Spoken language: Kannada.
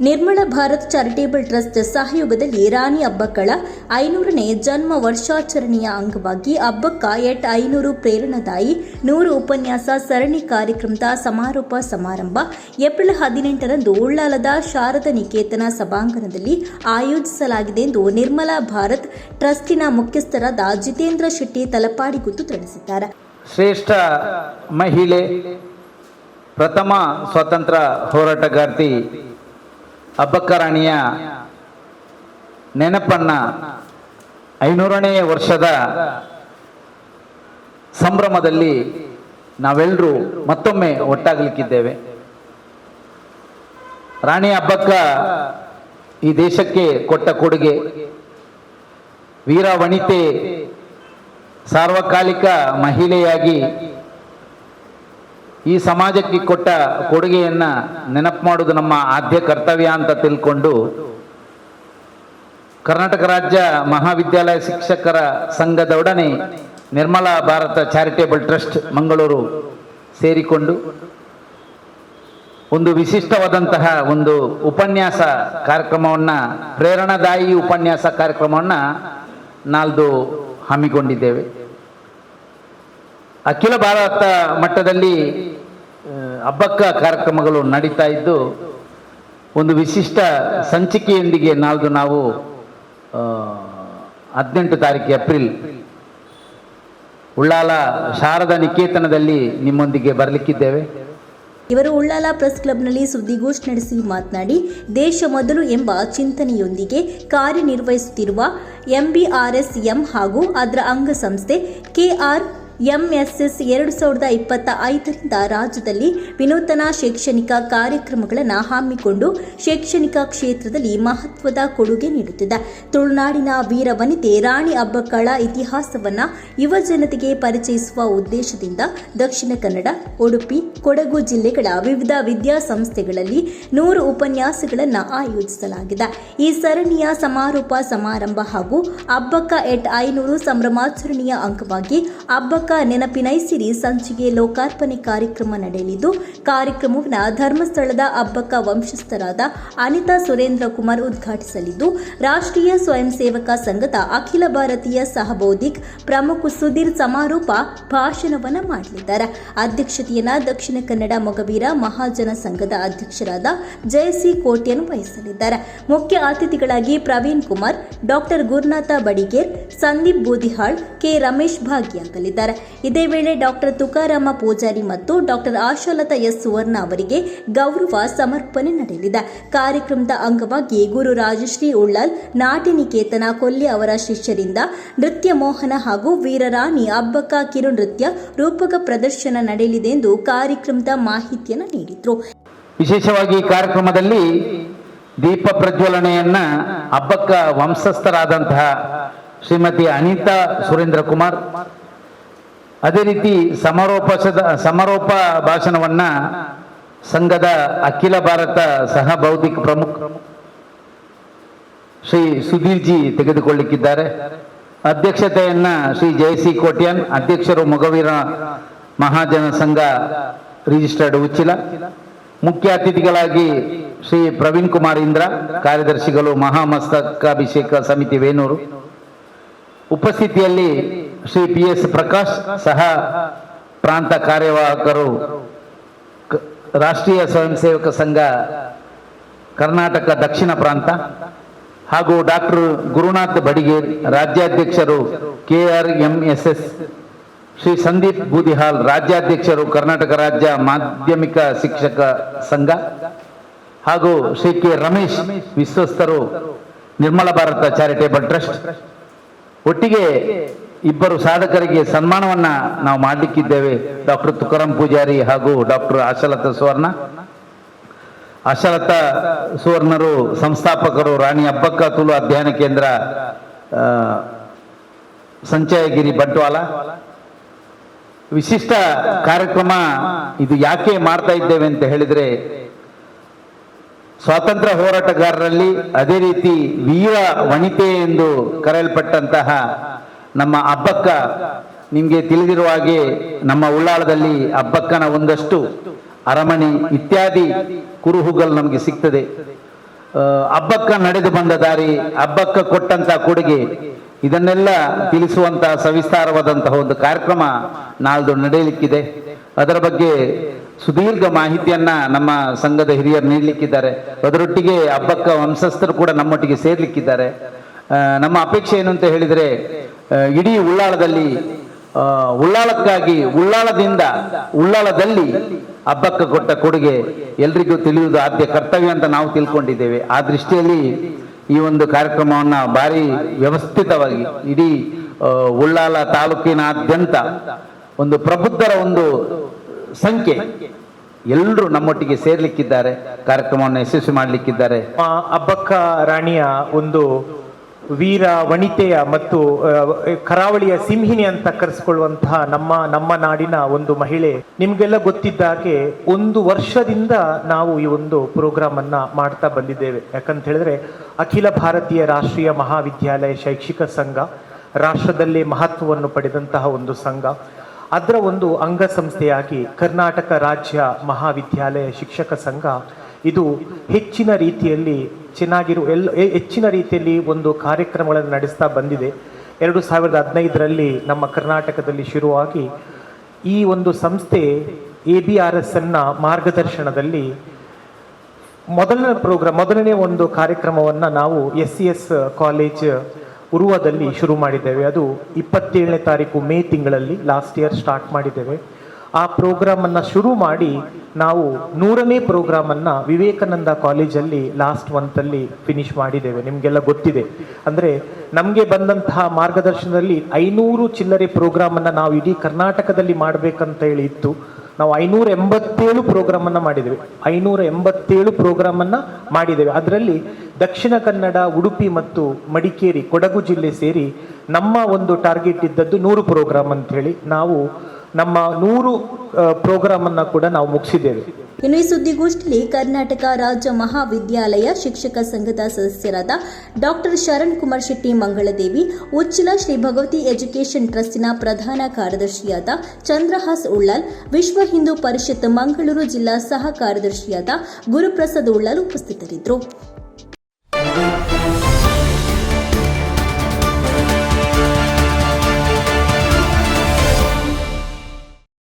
ನಿರ್ಮಲ ಭಾರತ್ ಚಾರಿಟೇಬಲ್ ಟ್ರಸ್ಟ್ ಸಹಯೋಗದಲ್ಲಿ ರಾಣಿ ಅಬ್ಬಕ್ಕಳ 500ನೇ ಜನ್ಮ ವರ್ಷಾಚರಣೆಯ ಅಂಗವಾಗಿ ಅಬ್ಬಕ್ಕ ಎಟ್ 500 ಪ್ರೇರಣಾದಾಯಿ 100 ಉಪನ್ಯಾಸ ಸರಣಿ ಕಾರ್ಯಕ್ರಮದ ಸಮಾರೋಪ ಸಮಾರಂಭ ಏಪ್ರಿಲ್ 18ರಂದು ಉಳ್ಳಾಲದ ಶಾರದಾ ನಿಕೇತನ ಸಭಾಂಗಣದಲ್ಲಿ ಆಯೋಜಿಸಲಾಗಿದೆ ಎಂದು ನಿರ್ಮಲ ಭಾರತ್ ಟ್ರಸ್ಟಿನ ಮುಖ್ಯಸ್ಥರಾದ ಜಿತೇಂದ್ರ ಶೆಟ್ಟಿ ತಲಪಾಡಿಗುತ್ತು ತಿಳಿಸಿದ್ದಾರೆ. ಶ್ರೇಷ್ಠ ಮಹಿಳೆ, ಪ್ರಥಮ ಸ್ವಾತಂತ್ರ್ಯ ಹೋರಾಟಗಾರ್ತಿ ಅಬ್ಬಕ್ಕ ರಾಣಿಯ ನೆನಪನ್ನು 500ನೇ ವರ್ಷದ ಸಂಭ್ರಮದಲ್ಲಿ ನಾವೆಲ್ಲರೂ ಮತ್ತೊಮ್ಮೆ ಒಟ್ಟಾಗಲಿಕ್ಕಿದ್ದೇವೆ. ರಾಣಿ ಅಬ್ಬಕ್ಕ ಈ ದೇಶಕ್ಕೆ ಕೊಟ್ಟ ಕೊಡುಗೆ, ವೀರ ವನಿತೆ, ಸಾರ್ವಕಾಲಿಕ ಮಹಿಳೆಯಾಗಿ ಈ ಸಮಾಜಕ್ಕೆ ಕೊಟ್ಟ ಕೊಡುಗೆಯನ್ನು ನೆನಪು ಮಾಡುವುದು ನಮ್ಮ ಆದ್ಯ ಕರ್ತವ್ಯ ಅಂತ ತಿಳ್ಕೊಂಡು ಕರ್ನಾಟಕ ರಾಜ್ಯ ಮಹಾವಿದ್ಯಾಲಯ ಶಿಕ್ಷಕರ ಸಂಘದೊಡನೆ ನಿರ್ಮಲ ಭಾರತ ಚಾರಿಟೇಬಲ್ ಟ್ರಸ್ಟ್ ಮಂಗಳೂರು ಸೇರಿಕೊಂಡು ಒಂದು ವಿಶಿಷ್ಟವಾದಂತಹ ಒಂದು ಉಪನ್ಯಾಸ ಕಾರ್ಯಕ್ರಮವನ್ನು, ಪ್ರೇರಣಾದಾಯಿ ಉಪನ್ಯಾಸ ಕಾರ್ಯಕ್ರಮವನ್ನು ನಾಲ್ದು ಹಮ್ಮಿಕೊಂಡಿದ್ದೇವೆ. ಅಖಿಲ ಭಾರತ ಮಟ್ಟದಲ್ಲಿ ಅಬ್ಬಕ್ಕ ಕಾರ್ಯಕ್ರಮಗಳು ನಡೀತಾ ಇದ್ದು, ಒಂದು ವಿಶಿಷ್ಟ ಸಂಚಿಕೆಯೊಂದಿಗೆ ನಾವು 18 ತಾರೀಕು ಏಪ್ರಿಲ್ ಉಳ್ಳಾಲ ಶಾರದಾ ನಿಕೇತನದಲ್ಲಿ ನಿಮ್ಮೊಂದಿಗೆ ಬರಲಿಕ್ಕಿದ್ದೇವೆ. ಇವರು ಉಳ್ಳಾಲ ಪ್ರೆಸ್ ಕ್ಲಬ್ನಲ್ಲಿ ಸುದ್ದಿಗೋಷ್ಠಿ ನಡೆಸಿ ಮಾತನಾಡಿ, ದೇಶ ಮೊದಲು ಎಂಬ ಚಿಂತನೆಯೊಂದಿಗೆ ಕಾರ್ಯನಿರ್ವಹಿಸುತ್ತಿರುವ MBRSM ಹಾಗೂ ಅದರ ಅಂಗಸಂಸ್ಥೆ KRMSS 2025ರಿಂದ ರಾಜ್ಯದಲ್ಲಿ ವಿನೂತನ ಶೈಕ್ಷಣಿಕ ಕಾರ್ಯಕ್ರಮಗಳನ್ನು ಹಮ್ಮಿಕೊಂಡು ಶೈಕ್ಷಣಿಕ ಕ್ಷೇತ್ರದಲ್ಲಿ ಮಹತ್ವದ ಕೊಡುಗೆ ನೀಡುತ್ತಿದೆ. ತುಳುನಾಡಿನ ವೀರ ವನಿತೆ ರಾಣಿ ಅಬ್ಬಕ್ಕಳ ಇತಿಹಾಸವನ್ನು ಯುವ ಜನತೆಗೆ ಪರಿಚಯಿಸುವ ಉದ್ದೇಶದಿಂದ ದಕ್ಷಿಣ ಕನ್ನಡ, ಉಡುಪಿ, ಕೊಡಗು ಜಿಲ್ಲೆಗಳ ವಿವಿಧ ವಿದ್ಯಾಸಂಸ್ಥೆಗಳಲ್ಲಿ 100 ಉಪನ್ಯಾಸಗಳನ್ನು ಆಯೋಜಿಸಲಾಗಿದೆ. ಈ ಸರಣಿಯ ಸಮಾರೋಪ ಸಮಾರಂಭ ಹಾಗೂ ಅಬ್ಬಕ್ಕ ಎಟ್ 500 ಸಂಭ್ರಮಾಚರಣೆಯ ಅಂಗವಾಗಿ ಅಬ್ಬಕ್ಕ ನೆನಪಿನೈಸಿರಿ ಸಂಚಿಕೆ ಲೋಕಾರ್ಪಣೆ ಕಾರ್ಯಕ್ರಮ ನಡೆಯಲಿದ್ದು, ಕಾರ್ಯಕ್ರಮವನ್ನು ಧರ್ಮಸ್ಥಳದ ಅಬ್ಬಕ್ಕ ವಂಶಸ್ಥರಾದ ಅನಿತಾ ಸುರೇಂದ್ರ ಕುಮಾರ್ ಉದ್ಘಾಟಿಸಲಿದ್ದು, ರಾಷ್ಟ್ರೀಯ ಸ್ವಯಂ ಸೇವಕ ಸಂಘದ ಅಖಿಲ ಭಾರತೀಯ ಸಹಬೌದ್ಧಿಕ್ ಪ್ರಮುಖ ಸುಧೀರ್ ಸಮಾರೋಪ ಭಾಷಣವನ್ನು ಮಾಡಲಿದ್ದಾರೆ. ಅಧ್ಯಕ್ಷತೆಯನ್ನು ದಕ್ಷಿಣ ಕನ್ನಡ ಮೊಗವೀರ ಮಹಾಜನ ಸಂಘದ ಅಧ್ಯಕ್ಷರಾದ ಜಯಸಿ ಕೋಟ್ಯನ್ ವಹಿಸಲಿದ್ದಾರೆ. ಮುಖ್ಯ ಅತಿಥಿಗಳಾಗಿ ಪ್ರವೀಣ್ ಕುಮಾರ್, ಡಾಕ್ಟರ್ ಗುರುನಾಥ ಬಡಿಗೇರ್, ಸಂದೀಪ್ ಬೂದಿಹಾಳ್, ಕೆ ರಮೇಶ್ ಭಾಗಿಯಾಗಲಿದ್ದಾರೆ. ಇದೇ ವೇಳೆ ಡಾಕ್ಟರ್ ತುಕಾರಾಮ ಪೂಜಾರಿ ಮತ್ತು ಡಾಕ್ಟರ್ ಆಶಾಲತಾ ಎಸ್ ಸುವರ್ಣ ಅವರಿಗೆ ಗೌರವ ಸಮರ್ಪಣೆ ನಡೆಯಲಿದೆ. ಕಾರ್ಯಕ್ರಮದ ಅಂಗವಾಗಿ ಗುರು ರಾಜಶ್ರೀ ಉಳ್ಳಾಲ್, ನಾಟ್ಯ ನಿಕೇತನ ಕೊಲ್ಲಿ ಅವರ ಶಿಷ್ಯರಿಂದ ನೃತ್ಯ ಮೋಹನ ಹಾಗೂ ವೀರರಾಣಿ ಅಬ್ಬಕ್ಕ ಕಿರು ನೃತ್ಯ ರೂಪಕ ಪ್ರದರ್ಶನ ನಡೆಯಲಿದೆ ಎಂದು ಕಾರ್ಯಕ್ರಮದ ಮಾಹಿತಿಯನ್ನು ನೀಡಿದರು. ವಿಶೇಷವಾಗಿ ಕಾರ್ಯಕ್ರಮದಲ್ಲಿ ದೀಪ ಪ್ರಜ್ವಲನೆಯನ್ನ ಅಬ್ಬಕ್ಕ ವಂಶಸ್ಥರಾದಂತಹ ಶ್ರೀಮತಿ ಅನಿತಾ ಸುರೇಂದ್ರ ಕುಮಾರ್, ಅದೇ ರೀತಿ ಸಮಾರೋಪ ಭಾಷಣವನ್ನ ಸಂಘದ ಅಖಿಲ ಭಾರತ ಸಹ ಬೌದ್ಧಿಕ ಪ್ರಮುಖ ಶ್ರೀ ಸುಧೀರ್ ಜಿ ತೆಗೆದುಕೊಳ್ಳಿಕ್ಕಿದ್ದಾರೆ. ಅಧ್ಯಕ್ಷತೆಯನ್ನ ಶ್ರೀ ಜಯಸಿ ಕೋಟ್ಯನ್, ಅಧ್ಯಕ್ಷರು ಮೊಗವೀರ ಮಹಾಜನ ಸಂಘ ರಿಜಿಸ್ಟರ್ಡ್ ಉಚ್ಚಿಲ. ಮುಖ್ಯ ಅತಿಥಿಗಳಾಗಿ ಶ್ರೀ ಪ್ರವೀಣ್ ಕುಮಾರ್ ಇಂದ್ರ, ಕಾರ್ಯದರ್ಶಿಗಳು ಮಹಾಮಸ್ತಕಾಭಿಷೇಕ ಸಮಿತಿ ವೇಣೂರು. ಉಪಸ್ಥಿತಿಯಲ್ಲಿ ಶ್ರೀ PS ಪ್ರಕಾಶ್, ಸಹ ಪ್ರಾಂತ ಕಾರ್ಯವಾಹಕರು ರಾಷ್ಟ್ರೀಯ ಸ್ವಯಂ ಸೇವಕ ಸಂಘ ಕರ್ನಾಟಕ ದಕ್ಷಿಣ ಪ್ರಾಂತ, ಹಾಗೂ ಡಾಕ್ಟರ್ ಗುರುನಾಥ್ ಬಡಿಗೇರ್, ರಾಜ್ಯಾಧ್ಯಕ್ಷರು KRMSS, ಶ್ರೀ ಸಂದೀಪ್ ಬೂದಿಹಾಲ್, ರಾಜ್ಯಾಧ್ಯಕ್ಷರು ಕರ್ನಾಟಕ ರಾಜ್ಯ ಮಾಧ್ಯಮಿಕ ಶಿಕ್ಷಕ ಸಂಘ, ಹಾಗೂ ಶ್ರೀ K ರಮೇಶ್, ವಿಶ್ವಸ್ತರು ನಿರ್ಮಲ ಭಾರತ ಚಾರಿಟೇಬಲ್ ಟ್ರಸ್ಟ್. ಒಟ್ಟಿಗೆ ಇಬ್ಬರು ಸಾಧಕರಿಗೆ ಸನ್ಮಾನವನ್ನ ನಾವು ಮಾಡಲಿಕ್ಕಿದ್ದೇವೆ. ಡಾಕ್ಟರ್ ತುಕಾರಾಮ್ ಪೂಜಾರಿ ಹಾಗೂ ಡಾಕ್ಟರ್ ಆಶಾಲತಾ ಸುವರ್ಣ. ಆಶಾಲತಾ ಸುವರ್ಣರು ಸಂಸ್ಥಾಪಕರು ರಾಣಿ ಅಬ್ಬಕ್ಕ ತುಳು ಅಧ್ಯಯನ ಕೇಂದ್ರ ಸಂಚಯಗಿರಿ ಬಂಟ್ವಾಳ. ವಿಶಿಷ್ಟ ಕಾರ್ಯಕ್ರಮ ಇದು ಯಾಕೆ ಮಾಡ್ತಾ ಇದ್ದೇವೆ ಅಂತ ಹೇಳಿದ್ರೆ, ಸ್ವಾತಂತ್ರ್ಯ ಹೋರಾಟಗಾರರಲ್ಲಿ ಅದೇ ರೀತಿ ವೀರ ವನಿತೆ ಎಂದು ಕರೆಯಲ್ಪಟ್ಟಂತಹ ನಮ್ಮ ಅಬ್ಬಕ್ಕ, ನಿಮಗೆ ತಿಳಿದಿರುವ ಹಾಗೆ ನಮ್ಮ ಉಳ್ಳಾಳದಲ್ಲಿ ಅಬ್ಬಕ್ಕನ ಒಂದಷ್ಟು ಅರಮನೆ ಇತ್ಯಾದಿ ಕುರುಹುಗಳು ನಮಗೆ ಸಿಗ್ತದೆ. ಹಬ್ಬಕ್ಕ ನಡೆದು ಬಂದ ದಾರಿ, ಹಬ್ಬಕ್ಕ ಕೊಟ್ಟಂತ ಕೊಡುಗೆ, ಇದನ್ನೆಲ್ಲ ತಿಳಿಸುವಂತಹ ಸವಿಸ್ತಾರವಾದಂತಹ ಒಂದು ಕಾರ್ಯಕ್ರಮ ನಾಳ್ದು ನಡೆಯಲಿಕ್ಕಿದೆ. ಅದರ ಬಗ್ಗೆ ಸುದೀರ್ಘ ಮಾಹಿತಿಯನ್ನ ನಮ್ಮ ಸಂಘದ ಹಿರಿಯರು ನೀಡಲಿಕ್ಕಿದ್ದಾರೆ. ಅದರೊಟ್ಟಿಗೆ ಹಬ್ಬಕ್ಕ ವಂಶಸ್ಥರು ಕೂಡ ನಮ್ಮೊಟ್ಟಿಗೆ ಸೇರ್ಲಿಕ್ಕಿದ್ದಾರೆ. ನಮ್ಮ ಅಪೇಕ್ಷೆ ಏನು ಅಂತ ಹೇಳಿದರೆ, ಇಡೀ ಉಳ್ಳಾಳದಲ್ಲಿ ಉಳ್ಳಾಳಕ್ಕಾಗಿ ಉಳ್ಳಾಳದಲ್ಲಿ ಹಬ್ಬಕ್ಕೆ ಕೊಟ್ಟ ಕೊಡುಗೆ ಎಲ್ರಿಗೂ ತಿಳಿಯುವುದು ಆದ್ಯ ಕರ್ತವ್ಯ ಅಂತ ನಾವು ತಿಳ್ಕೊಂಡಿದ್ದೇವೆ. ಆ ದೃಷ್ಟಿಯಲ್ಲಿ ಈ ಒಂದು ಕಾರ್ಯಕ್ರಮವನ್ನು ಭಾರಿ ವ್ಯವಸ್ಥಿತವಾಗಿ ಇಡೀ ಉಳ್ಳಾಲ ತಾಲೂಕಿನಾದ್ಯಂತ ಒಂದು ಪ್ರಬುದ್ಧರ ಒಂದು ಸಂಖ್ಯೆ ಎಲ್ಲರೂ ನಮ್ಮೊಟ್ಟಿಗೆ ಸೇರ್ಲಿಕ್ಕಿದ್ದಾರೆ, ಕಾರ್ಯಕ್ರಮವನ್ನು ಯಶಸ್ವಿ ಮಾಡಲಿಕ್ಕಿದ್ದಾರೆ. ಅಬ್ಬಕ್ಕ ರಾಣಿಯ ಒಂದು ವೀರ ವನಿತೆಯ ಮತ್ತು ಕರಾವಳಿಯ ಸಿಂಹಿನಿ ಅಂತ ಕರೆಸಿಕೊಳ್ಳುವಂತಹ ನಮ್ಮ ನಾಡಿನ ಒಂದು ಮಹಿಳೆ. ನಿಮ್ಗೆಲ್ಲ ಗೊತ್ತಿದ್ದಾಗೆ 1 ವರ್ಷದಿಂದ ನಾವು ಈ ಒಂದು ಪ್ರೋಗ್ರಾಮ್ ಅನ್ನ ಮಾಡ್ತಾ ಬಂದಿದ್ದೇವೆ. ಯಾಕಂತ ಹೇಳಿದ್ರೆ ಅಖಿಲ ಭಾರತೀಯ ರಾಷ್ಟ್ರೀಯ ಮಹಾವಿದ್ಯಾಲಯ ಶೈಕ್ಷಿಕ ಸಂಘ ರಾಷ್ಟ್ರದಲ್ಲೇ ಮಹತ್ವವನ್ನು ಪಡೆದಂತಹ ಒಂದು ಸಂಘ. ಅದರ ಒಂದು ಅಂಗಸಂಸ್ಥೆಯಾಗಿ ಕರ್ನಾಟಕ ರಾಜ್ಯ ಮಹಾವಿದ್ಯಾಲಯ ಶಿಕ್ಷಕ ಸಂಘ ಇದು ಹೆಚ್ಚಿನ ರೀತಿಯಲ್ಲಿ ಹೆಚ್ಚಿನ ರೀತಿಯಲ್ಲಿ ಒಂದು ಕಾರ್ಯಕ್ರಮಗಳನ್ನು ನಡೆಸ್ತಾ ಬಂದಿದೆ. 2015ರಲ್ಲಿ ನಮ್ಮ ಕರ್ನಾಟಕದಲ್ಲಿ ಶುರುವಾಗಿ ಈ ಒಂದು ಸಂಸ್ಥೆ ABRS ಮಾರ್ಗದರ್ಶನದಲ್ಲಿ ಮೊದಲನೇ ಒಂದು ಕಾರ್ಯಕ್ರಮವನ್ನು ನಾವು SCS ಕಾಲೇಜ್ ಉರುವದಲ್ಲಿ ಶುರು ಮಾಡಿದ್ದೇವೆ. ಅದು 27ನೇ ತಾರೀಕು ಮೇ ತಿಂಗಳಲ್ಲಿ ಲಾಸ್ಟ್ ಇಯರ್ ಸ್ಟಾರ್ಟ್ ಮಾಡಿದ್ದೇವೆ. ಆ ಪ್ರೋಗ್ರಾಮನ್ನು ಶುರು ಮಾಡಿ ನಾವು 100ನೇ ಪ್ರೋಗ್ರಾಮನ್ನು ವಿವೇಕಾನಂದ ಕಾಲೇಜಲ್ಲಿ ಲಾಸ್ಟ್ ಮಂತಲ್ಲಿ ಫಿನಿಶ್ ಮಾಡಿದ್ದೇವೆ. ನಿಮಗೆಲ್ಲ ಗೊತ್ತಿದೆ. ಅಂದರೆ ನಮಗೆ ಬಂದಂತಹ ಮಾರ್ಗದರ್ಶನದಲ್ಲಿ 500 ಚಿಲ್ಲರೆ ಪ್ರೋಗ್ರಾಮನ್ನು ನಾವು ಇಡೀ ಕರ್ನಾಟಕದಲ್ಲಿ ಮಾಡಬೇಕಂತ ಹೇಳಿ ಇತ್ತು. ನಾವು 587 ಪ್ರೋಗ್ರಾಮನ್ನು ಮಾಡಿದ್ದೇವೆ. 587 ಪ್ರೋಗ್ರಾಮನ್ನು ಮಾಡಿದ್ದೇವೆ. ಅದರಲ್ಲಿ ದಕ್ಷಿಣ ಕನ್ನಡ, ಉಡುಪಿ ಮತ್ತು ಮಡಿಕೇರಿ, ಕೊಡಗು ಜಿಲ್ಲೆ ಸೇರಿ ನಮ್ಮ ಒಂದು ಟಾರ್ಗೆಟ್ ಇದ್ದದ್ದು 100 ಪ್ರೋಗ್ರಾಮ್ ಅಂತ ಹೇಳಿ ನಾವು ನಮ್ಮ 100 ಪ್ರೋಗ್ರಾಮ್ ಅನ್ನ ಕೂಡ ನಾವು ಮುಗಿಸಿದ್ದೇವೆ. ಇನ್ನು ಈ ಸುದ್ದಿಗೋಷ್ಠಿಯಲ್ಲಿ ಕರ್ನಾಟಕ ರಾಜ್ಯ ಮಹಾವಿದ್ಯಾಲಯ ಶಿಕ್ಷಕ ಸಂಘದ ಸದಸ್ಯರಾದ ಡಾಕ್ಟರ್ ಶರಣ್ ಕುಮಾರ್ ಶೆಟ್ಟಿ ಮಂಗಳದೇವಿ, ಉಚ್ಚಿಲ ಶ್ರೀ ಭಗವತಿ ಎಜುಕೇಷನ್ ಟ್ರಸ್ಟಿನ ಪ್ರಧಾನ ಕಾರ್ಯದರ್ಶಿಯಾದ ಚಂದ್ರಹಾಸ್ ಉಳ್ಳಾಲ್, ವಿಶ್ವ ಹಿಂದೂ ಪರಿಷತ್ ಮಂಗಳೂರು ಜಿಲ್ಲಾ ಸಹ ಕಾರ್ಯದರ್ಶಿಯಾದ ಗುರುಪ್ರಸಾದ್ ಉಳ್ಳಾಲ್ ಉಪಸ್ಥಿತರಿದ್ದರು.